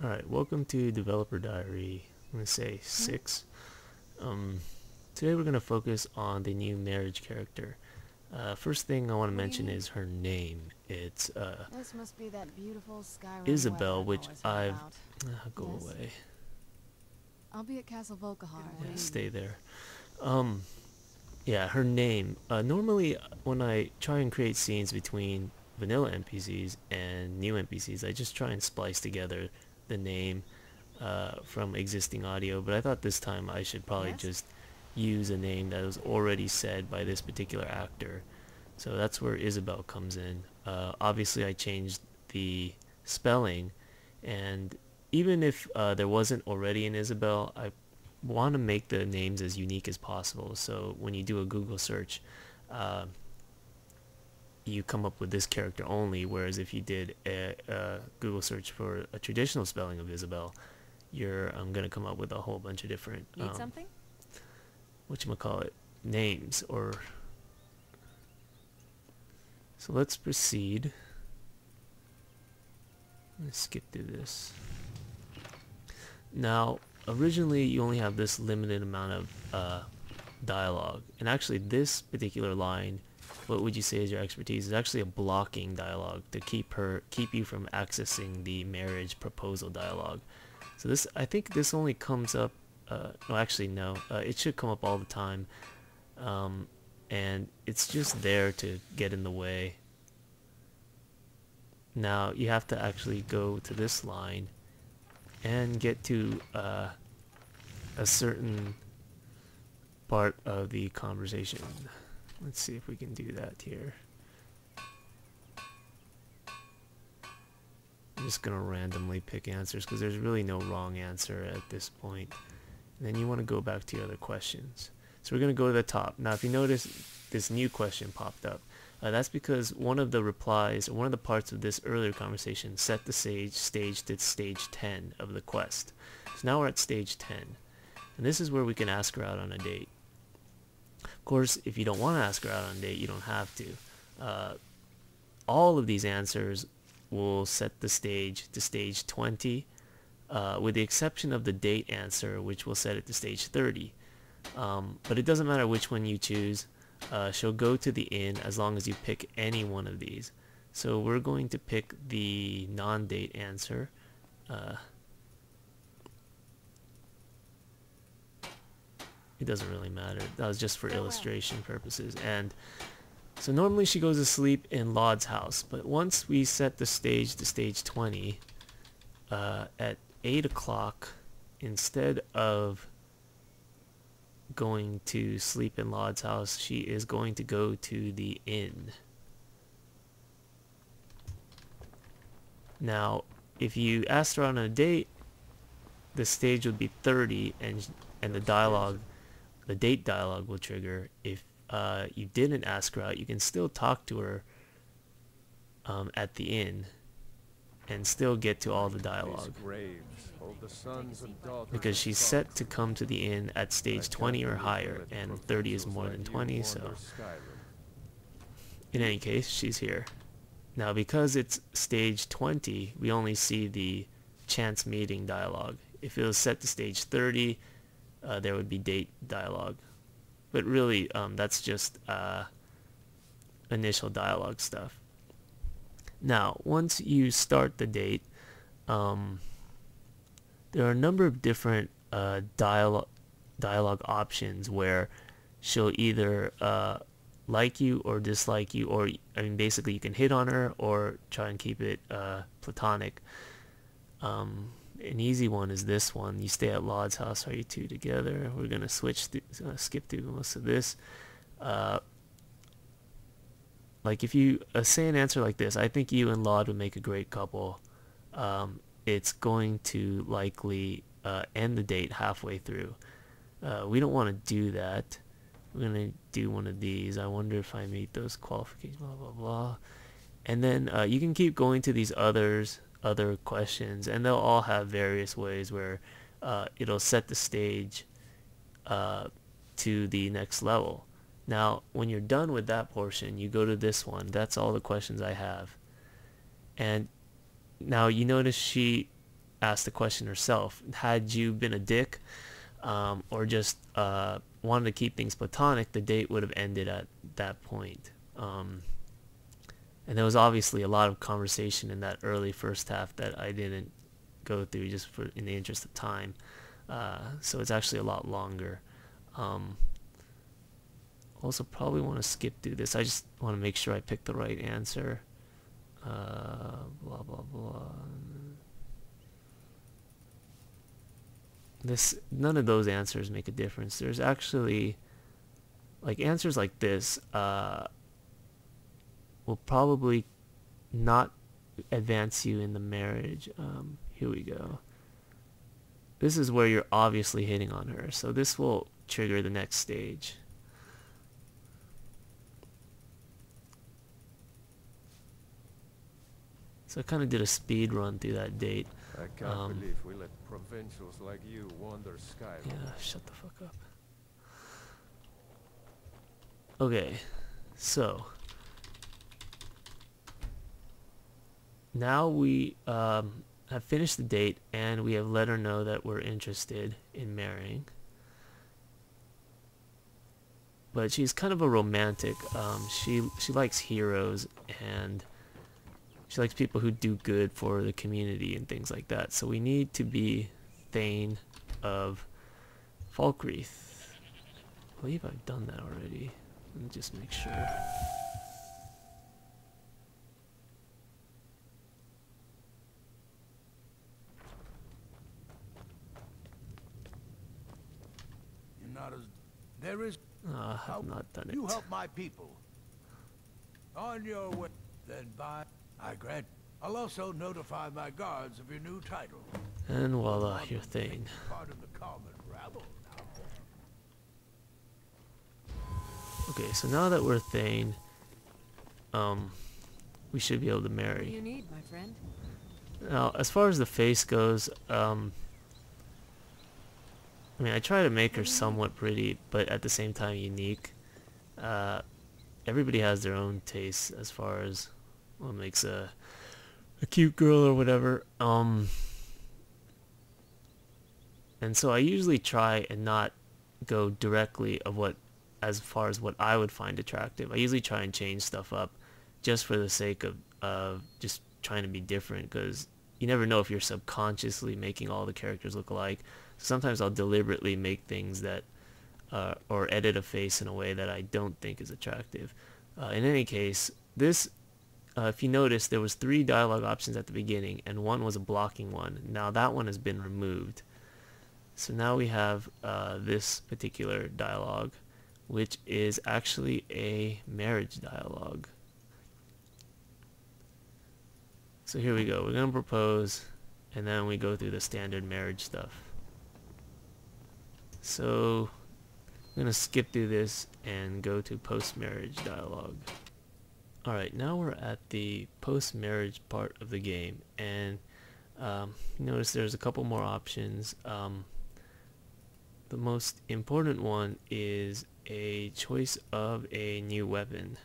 Alright, welcome to Developer Diary. I'm going to say 6. Um, Today we're going to focus on the new marriage character. First thing I want to What do you mention need? is her name. It's This must be that beautiful Skyrim weather Isabel, I've which always heard I've... about. go Yes. away. I'll be at Castle Volkihar. What do Yeah, you stay need? there. Um, yeah, her name. Normally when I try and create scenes between vanilla NPCs and new NPCs, I just try and splice together the name from existing audio, but I thought this time I should probably Yes? just use a name that was already said by this particular actor. So that's where Isabel comes in. Obviously I changed the spelling, and even if there wasn't already an Isabel, I want to make the names as unique as possible. So when you do a Google search, uh, you come up with this character only, whereas if you did a Google search for a traditional spelling of Isabel, you're going to come up with a whole bunch of different Need something? whatchamacallit, names. Or so let's proceed. Let's skip through this. Now originally you only have this limited amount of dialogue, and actually this particular line, what would you say is your expertise, is actually a blocking dialogue to keep you from accessing the marriage proposal dialogue. So this, I think this only comes up, well actually no, it should come up all the time, and it's just there to get in the way. Now you have to actually go to this line and get to a certain part of the conversation. Let's see if we can do that here. I'm just gonna randomly pick answers because there's really no wrong answer at this point. And then you want to go back to your other questions. So we're gonna go to the top. Now if you notice, this new question popped up. That's because one of the replies, or one of the parts of this earlier conversation, set the stage to stage 10 of the quest. So now we're at stage 10. And this is where we can ask her out on a date. Of course, if you don't want to ask her out on a date, you don't have to. All of these answers will set the stage to stage 20, with the exception of the date answer, which will set it to stage 30. But it doesn't matter which one you choose. She'll go to the inn as long as you pick any one of these. So we're going to pick the non-date answer. It doesn't really matter. That was just for illustration purposes. And so normally she goes to sleep in Laud's house, but once we set the stage to stage 20, at 8 o'clock, instead of going to sleep in Laud's house, she is going to go to the inn. Now, if you asked her on a date, the stage would be 30, and the date dialogue will trigger. If you didn't ask her out, you can still talk to her at the inn and still get to all the dialogue, because she's set to come to the inn at stage 20 or higher, and 30 is more than 20, so in any case she's here. Now because it's stage 20, we only see the chance meeting dialogue. If it was set to stage 30, there would be date dialogue, but really that's just initial dialogue stuff. Now once you start the date, there are a number of different dialogue options where she'll either like you or dislike you, or I mean basically you can hit on her or try and keep it platonic. An easy one is this one: you stay at Laud's house, are you two together? We're gonna skip through most of this. Like if you say an answer like this: I think you and Laud would make a great couple, it's going to likely end the date halfway through. We don't want to do that. We're going to do one of these: I wonder if I meet those qualifications, blah blah blah. And then you can keep going to these other questions, and they'll all have various ways where it'll set the stage to the next level. Now when you're done with that portion, you go to this one. That's all the questions I have. And now you notice she asked the question herself. Had you been a dick, or just wanted to keep things platonic, the date would have ended at that point. And there was obviously a lot of conversation in that early first half that I didn't go through just in the interest of time. So it's actually a lot longer. Also probably want to skip through this. I just want to make sure I pick the right answer. Blah blah blah. None of those answers make a difference. There's actually like answers like this will probably not advance you in the marriage. Here we go. This is where you're obviously hitting on her, so this will trigger the next stage. So I kind of did a speed run through that date. I can't believe we let provincials like you wander Skyrim. Yeah, shut the fuck up. Okay, so now we have finished the date and we have let her know that we're interested in marrying. But she's kind of a romantic. She likes heroes and she likes people who do good for the community and things like that. So we need to be Thane of Falkreath. I believe I've done that already. Let me just make sure. You're not as... There is... I have not done it. You help my people. On your way. Then by... I grant. I'll also notify my guards of your new title. And voila, you're Thane. Part of the common rabble now. Okay, so now that we're Thane, we should be able to What do marry. you need, my friend? Now, as far as the face goes, I mean, I try to make her somewhat pretty, but at the same time unique. Everybody has their own tastes as far as what makes a cute girl or whatever. And so I usually try and not go directly as far as what I would find attractive. I usually try and change stuff up just for the sake of just trying to be different, because you never know if you're subconsciously making all the characters look alike. So sometimes I'll deliberately make things that or edit a face in a way that I don't think is attractive. In any case, this if you notice, there was 3 dialogue options at the beginning and one was a blocking one. Now that one has been removed. So now we have this particular dialogue, which is actually a marriage dialogue. So here we go. We're going to propose, and then we go through the standard marriage stuff. So I'm going to skip through this and go to post-marriage dialogue. Alright, now we're at the post-marriage part of the game, and notice there's a couple more options. The most important one is a choice of a new weapon.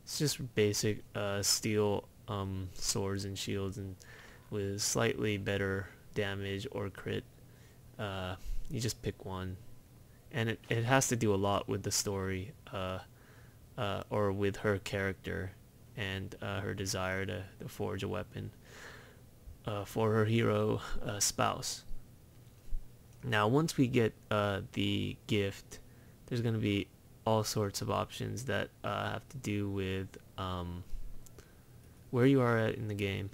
It's just basic steel swords and shields, and with slightly better damage or crit. You just pick one, and it has to do a lot with the story. Or with her character and her desire to forge a weapon for her hero spouse. Now once we get the gift, there's going to be all sorts of options that have to do with where you are at in the game.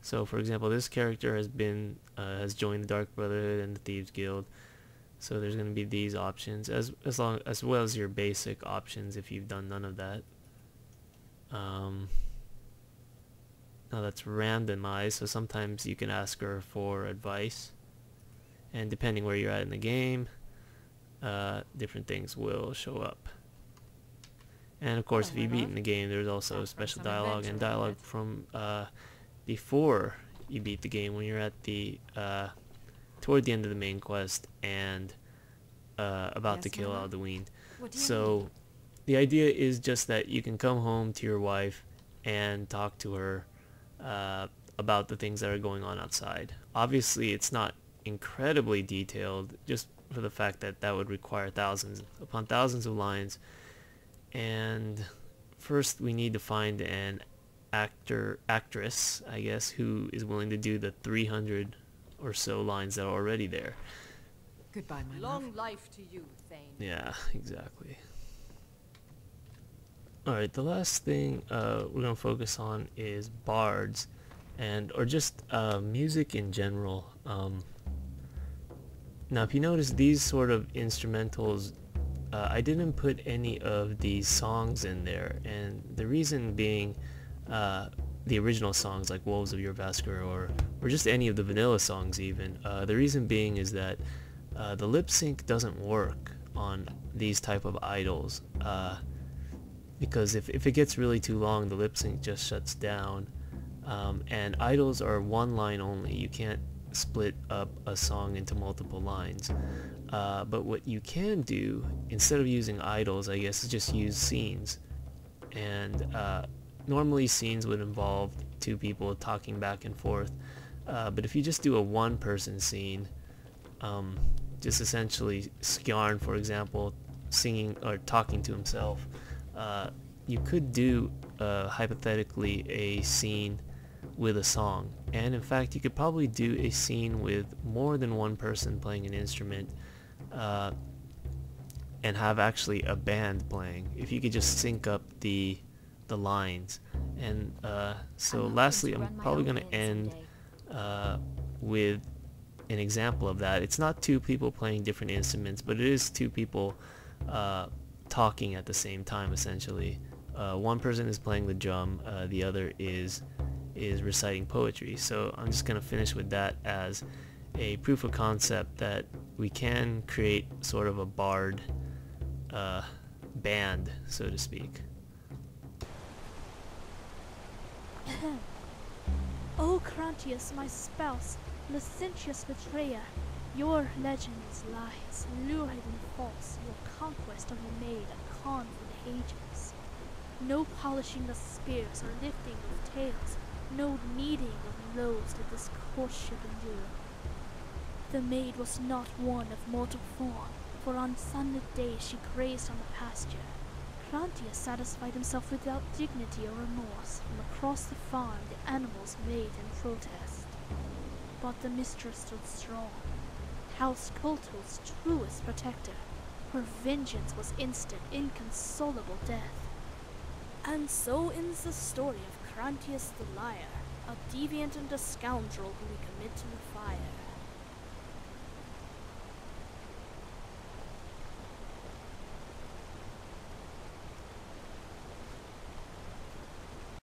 So for example, this character has joined the Dark Brotherhood and the Thieves Guild. So there's going to be these options as well as your basic options if you've done none of that. Now that's randomized, so sometimes you can ask her for advice, and depending where you're at in the game, different things will show up. And of course, if you beat in the game, there's also special dialogue and dialogue from before you beat the game, when you're at the toward the end of the main quest and about to kill Alduin. So the idea is just that you can come home to your wife and talk to her about the things that are going on outside. Obviously, it's not incredibly detailed, just for the fact that that would require thousands upon thousands of lines. And first we need to find an actress, I guess, who is willing to do the 300 or so lines that are already there. Goodbye, my Long love. life to you, Thane. Yeah, exactly. Alright, the last thing we're going to focus on is bards, or just music in general. Now if you notice, these sort of instrumentals, I didn't put any of these songs in there, and the reason being the original songs like Wolves of Urvaskar or just any of the vanilla songs even. The reason being is that the lip sync doesn't work on these type of idols, because if it gets really too long, the lip sync just shuts down, and idols are one line only. You can't split up a song into multiple lines. But what you can do, instead of using idols, I guess, is just use scenes. And normally scenes would involve two people talking back and forth. But if you just do a one-person scene, just essentially Skjarn, for example, singing or talking to himself, you could do hypothetically a scene with a song. And in fact, you could probably do a scene with more than one person playing an instrument, and have actually a band playing if you could just sync up the lines. And so lastly, I'm probably going to end with an example of that. It's not two people playing different instruments, but it is two people talking at the same time, essentially. One person is playing the drum, the other is reciting poetry. So I'm just going to finish with that as a proof of concept that we can create sort of a bard band, so to speak. O Crantius, my spouse, licentious betrayer, your legend is lies, lurid and false, your conquest of your maid a con for the ages. No polishing of spears or lifting of tails, no kneading of loaves did this courtship endure. The maid was not one of mortal form, for on sunlit days she grazed on the pasture. Crantius satisfied himself without dignity or remorse. From across the farm the animals made in protest. But the mistress stood strong, House Colto's truest protector. Her vengeance was instant, inconsolable death. And so ends the story of Crantius the Liar, a deviant and a scoundrel who we commit to the